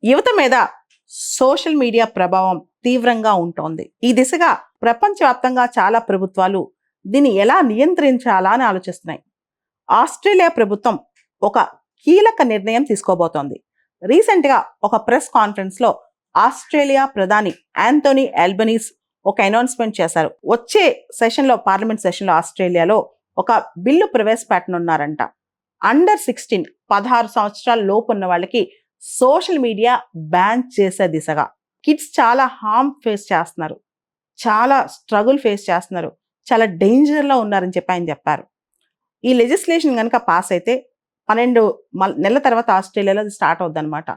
యువత మీద social media ప్రభావం తీవ్రంగా ఉంటోంది. ఈ దిశగా ప్రపంచవ్యాప్తంగా చాలా ప్రభుత్వాలు దీన్ని ఎలా నియంత్రించాలా అని ఆలోచిస్తున్నాయి. ఆస్ట్రేలియా ప్రభుత్వం ఒక కీలక నిర్ణయం తీసుకోబోతోంది. రీసెంట్గా ఒక ప్రెస్ కాన్ఫరెన్స్లో ఆస్ట్రేలియా ప్రధాని యాంథోనీ ఆల్బనీస్ ఒక అనౌన్స్మెంట్ చేశారు. వచ్చే సెషన్లో, పార్లమెంట్ సెషన్లో ఆస్ట్రేలియాలో ఒక బిల్లు ప్రవేశపెట్టనున్నారంట. అండర్ 16 16 సంవత్సరాల లోపు ఉన్న వాళ్ళకి సోషల్ మీడియా బ్యాన్ చేసే దిశగా. కిడ్స్ చాలా హార్మ్ ఫేస్ చేస్తున్నారు, చాలా స్ట్రగుల్ ఫేస్ చేస్తున్నారు, చాలా డేంజర్లో ఉన్నారని చెప్పి ఆయన చెప్పారు. ఈ లెజిస్లేషన్ కనుక పాస్ అయితే 12 నెలల తర్వాత ఆస్ట్రేలియాలో అది స్టార్ట్ అవుద్ది అనమాట.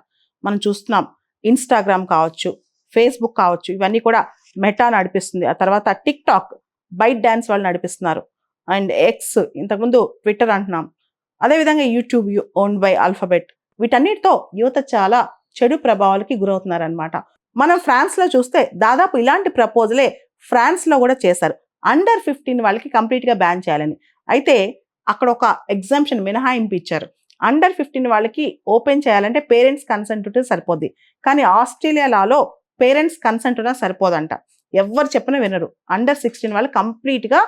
మనం చూస్తున్నాం, ఇన్స్టాగ్రామ్ కావచ్చు, ఫేస్బుక్ కావచ్చు, ఇవన్నీ కూడా మెటా నడిపిస్తుంది. ఆ తర్వాత టిక్ టాక్, బైట్ డాన్స్ వాళ్ళు నడిపిస్తున్నారు. అండ్ ఎక్స్, ఇంతకుముందు ట్విట్టర్ అంటున్నాం. అదేవిధంగా యూట్యూబ్ ఓన్డ్ బై ఆల్ఫాబెట్. వీటన్నిటితో యువత చాలా చెడు ప్రభావాలకి గురవుతున్నారనమాట. మనం ఫ్రాన్స్లో చూస్తే దాదాపు ఇలాంటి ప్రపోజలే ఫ్రాన్స్లో కూడా చేశారు. అండర్ 15 వాళ్ళకి కంప్లీట్గా బ్యాన్ చేయాలని. అయితే అక్కడ ఒక ఎగ్జామ్షన్, మినహాయింపు ఇచ్చారు. అండర్ 15 వాళ్ళకి ఓపెన్ చేయాలంటే పేరెంట్స్ కన్సెంట్ ఉంటే సరిపోద్ది. కానీ ఆస్ట్రేలియా లాలో పేరెంట్స్ కన్సెంట్ ఉన్నా సరిపోదంట. ఎవరు చెప్పినా వినరు. అండర్ 16 వాళ్ళు కంప్లీట్గా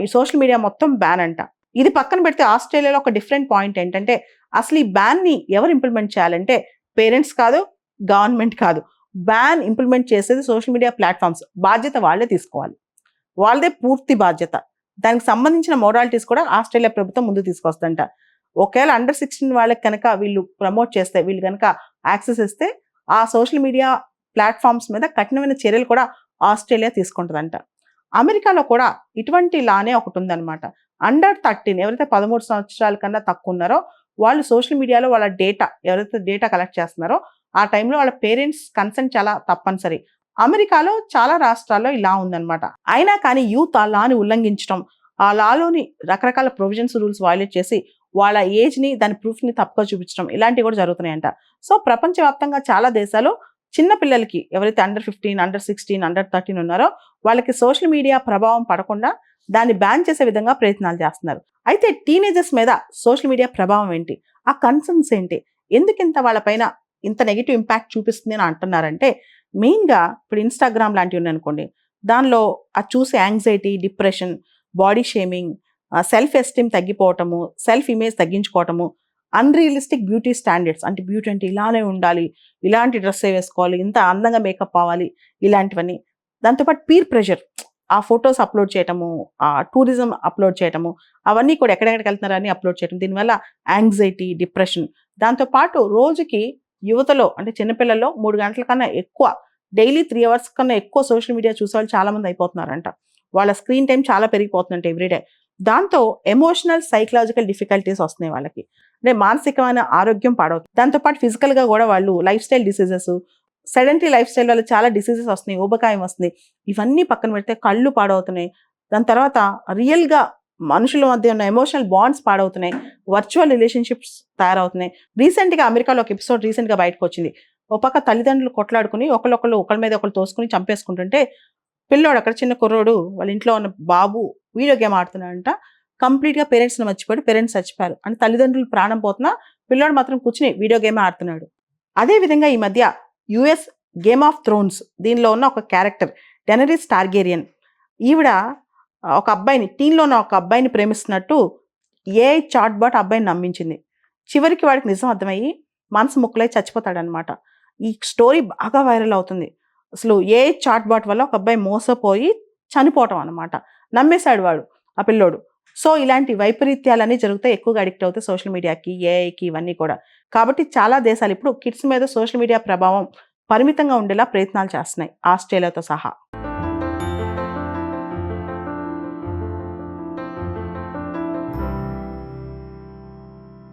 ఈ సోషల్ మీడియా మొత్తం బ్యాన్ అంట. ఇది పక్కన పెడితే ఆస్ట్రేలియాలో ఒక డిఫరెంట్ పాయింట్ ఏంటంటే, అసలు ఈ బ్యాన్ని ఎవరు ఇంప్లిమెంట్ చేయాలంటే పేరెంట్స్ కాదు, గవర్నమెంట్ కాదు. బ్యాన్ ఇంప్లిమెంట్ చేసేది సోషల్ మీడియా ప్లాట్ఫామ్స్. బాధ్యత వాళ్ళే తీసుకోవాలి, వాళ్ళదే పూర్తి బాధ్యత. దానికి సంబంధించిన మోరాలిటీస్ కూడా ఆస్ట్రేలియా ప్రభుత్వం ముందు తీసుకొస్తుందంట. ఒకవేళ అండర్ 16 వాళ్ళకి కనుక వీళ్ళు ప్రమోట్ చేస్తే, వీళ్ళు కనుక యాక్సెస్ ఇస్తే, ఆ సోషల్ మీడియా ప్లాట్ఫామ్స్ మీద కఠినమైన చర్యలు కూడా ఆస్ట్రేలియా తీసుకుంటుందంట. అమెరికాలో కూడా ఇటువంటి లానే ఒకటి ఉందన్నమాట. అండర్ 13 ఎవరైతే 13 సంవత్సరాల కన్నా తక్కువ ఉన్నారో వాళ్ళు సోషల్ మీడియాలో వాళ్ళ డేటా, ఎవరైతే డేటా కలెక్ట్ చేస్తున్నారో ఆ టైంలో వాళ్ళ పేరెంట్స్ కన్సెంట్ చాలా తప్పనిసరి. అమెరికాలో చాలా రాష్ట్రాల్లో ఇలా ఉందన్నమాట. అయినా కానీ యూత్ ఆ లాని ఉల్లంఘించడం, ఆ లాలోని రకరకాల ప్రొవిజన్స్, రూల్స్ వైలేట్ చేసి వాళ్ళ ఏజ్ని, దాని ప్రూఫ్ని తప్పుగా చూపించడం, ఇలాంటివి కూడా జరుగుతున్నాయంట. సో ప్రపంచవ్యాప్తంగా చాలా దేశాలు చిన్న పిల్లలకి, ఎవరైతే అండర్ 15, అండర్ 16, అండర్ 13 ఉన్నారో వాళ్ళకి సోషల్ మీడియా ప్రభావం పడకుండా దాన్ని బ్యాన్ చేసే విధంగా ప్రయత్నాలు చేస్తున్నారు. అయితే టీనేజర్స్ మీద సోషల్ మీడియా ప్రభావం ఏంటి, ఆ కన్సర్న్స్ ఏంటి, ఎందుకింత వాళ్ళపైన ఇంత నెగిటివ్ ఇంపాక్ట్ చూపిస్తుంది అని అంటున్నారంటే, మెయిన్గా ఇప్పుడు ఇన్స్టాగ్రామ్ లాంటివి ఉన్నాయనుకోండి, దానిలో అది చూసే anxiety, depression, body shaming, self esteem తగ్గిపోవటము, సెల్ఫ్ ఇమేజ్ తగ్గించుకోవటము, అన్రియలిస్టిక్ బ్యూటీ స్టాండర్డ్స్, అంటే బ్యూటీ అంటే ఇలానే ఉండాలి, ఇలాంటి డ్రెస్సే వేసుకోవాలి, ఇంత అందంగా మేకప్ అవ్వాలి, ఇలాంటివన్నీ. దాంతోపాటు పీర్ ప్రెషర్, ఆ ఫొటోస్ అప్లోడ్ చేయటము, ఆ టూరిజం అప్లోడ్ చేయటము, అవన్నీ కూడా ఎక్కడెక్కడికి వెళ్తున్నారని అప్లోడ్ చేయటం. దీనివల్ల యాంగ్జైటీ, డిప్రెషన్. దాంతోపాటు రోజుకి యువతలో, అంటే చిన్నపిల్లల్లో 3 గంటల కన్నా ఎక్కువ, డైలీ 3 అవర్స్ కన్నా ఎక్కువ సోషల్ మీడియా చూసేవాళ్ళు చాలామంది అయిపోతున్నారంట. వాళ్ళ స్క్రీన్ టైం చాలా పెరిగిపోతుందంట ఎవ్రీడే. దాంతో ఎమోషనల్, సైకలాజికల్ డిఫికల్టీస్ వస్తున్నాయి వాళ్ళకి. అంటే మానసికమైన ఆరోగ్యం పాడవుతుంది. దాంతోపాటు ఫిజికల్గా కూడా వాళ్ళు life style diseases, sedentary life style వల్ల చాలా డిసీజెస్ వస్తున్నాయి, ఊబకాయం వస్తుంది. ఇవన్నీ పక్కన పెడితే కళ్ళు పాడవుతున్నాయి. దాని తర్వాత రియల్గా మనుషుల మధ్య ఉన్న ఎమోషనల్ బాండ్స్ పాడవుతున్నాయి, వర్చువల్ రిలేషన్షిప్స్ తయారవుతున్నాయి. రీసెంట్గా అమెరికాలో ఒక ఎపిసోడ్ రీసెంట్గా బయటకు వచ్చింది. ఒక పక్క తల్లిదండ్రులు కొట్లాడుకుని ఒకళ్ళ మీద ఒకళ్ళు తోసుకుని చంపేసుకుంటుంటే, పిల్లోడు, అక్కడ చిన్న కుర్రోడు, వాళ్ళ ఇంట్లో ఉన్న బాబు వీడియో గేమ్ ఆడుతున్నాడంట. కంప్లీట్గా పేరెంట్స్ని మర్చిపోయాడు, పేరెంట్స్ చచ్చిపోయారు. అంటే తల్లిదండ్రులు ప్రాణం పోతున్నా పిల్లోడు మాత్రం కూర్చుని వీడియో గేమే ఆడుతున్నాడు. అదేవిధంగా ఈ మధ్య యుఎస్ గేమ్ ఆఫ్ థ్రోన్స్, దీనిలో ఉన్న ఒక క్యారెక్టర్ డెనరీస్ టార్గేరియన్, ఈవిడ ఒక అబ్బాయిని, టీంలో ఉన్న ఒక అబ్బాయిని ప్రేమిస్తున్నట్టు ఏఐ చాట్ బాట్ అబ్బాయిని నమ్మించింది. చివరికి వాడికి నిజం అర్థమయ్యి మనసు ముక్కలై చచ్చిపోతాడనమాట. ఈ స్టోరీ బాగా వైరల్ అవుతుంది. అసలు ఏఐ చాట్ బాట్ వల్ల ఒక అబ్బాయి మోసపోయి చనిపోవటం అనమాట. నమ్మేశాడు వాడు, ఆ పిల్లోడు. సో ఇలాంటి వైపరీత్యాలన్నీ జరుగుతాయి, ఎక్కువగా అడిక్ట్ అవుతాయి సోషల్ మీడియాకి, ఏఐకి, ఇవన్నీ కూడా. కాబట్టి చాలా దేశాలు ఇప్పుడు కిడ్స్ మీద సోషల్ మీడియా ప్రభావం పరిమితంగా ఉండేలా ప్రయత్నాలు చేస్తున్నాయి, ఆస్ట్రేలియాతో సహా.